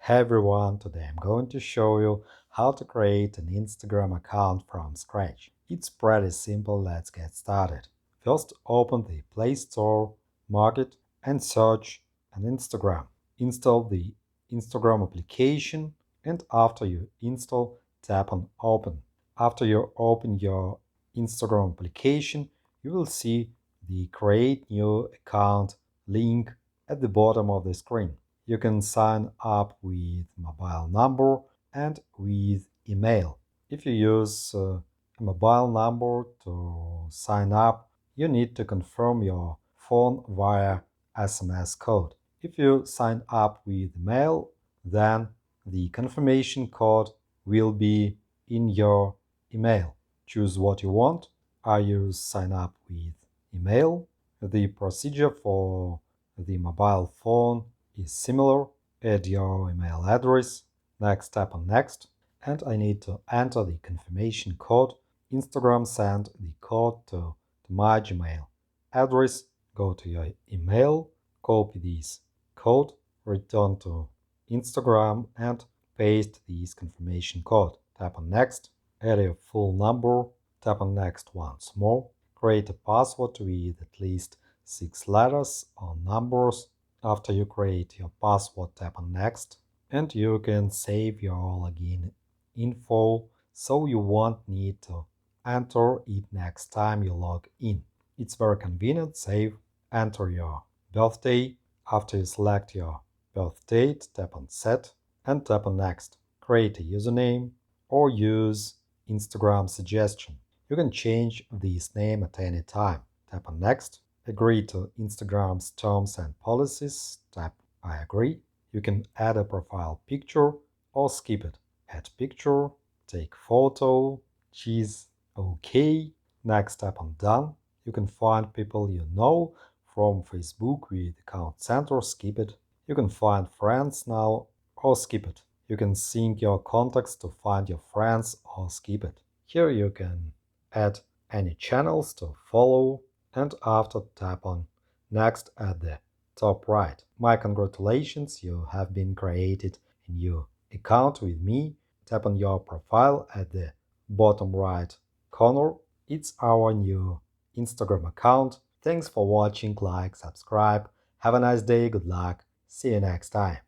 Hey everyone, today I'm going to show you how to create an Instagram account from scratch. It's pretty simple, let's get started. First, open the Play Store, mark it, and search an Instagram. Install the Instagram application, and after you install, tap on Open. After you open your Instagram application, you will see the Create New Account link at the bottom of the screen. You can sign up with mobile number and with email. If you use a mobile number to sign up, you need to confirm your phone via SMS code. If you sign up with mail, then the confirmation code will be in your email. Choose what you want. I use sign up with email. The procedure for the mobile phone is similar. Add your email address. Next, tap on Next. And I need to enter the confirmation code. Instagram send the code to my Gmail address. Go to your email, copy this code, return to Instagram and paste this confirmation code. Tap on Next. Add your full number. Tap on Next once more. Create a password with at least 6 letters or numbers. After you create your password, tap on Next, and you can save your login info so you won't need to enter it next time you log in. It's very convenient. Save, enter your birthday. After you select your birth date, tap on Set and tap on Next. Create a username or use Instagram suggestion. You can change this name at any time. Tap on Next. Agree to Instagram's terms and policies. Tap I agree. You can add a profile picture or skip it. Add picture, take photo, choose OK. Next, tap on Done. You can find people you know from Facebook with account center, skip it. You can find friends now or skip it. You can sync your contacts to find your friends or skip it. Here you can add any channels to follow, and after tap on Next at the top right. My congratulations, you have been created a new account with me. Tap on your profile at the bottom right corner. It's our new Instagram account. Thanks for watching, like, subscribe. Have a nice day, good luck. See you next time.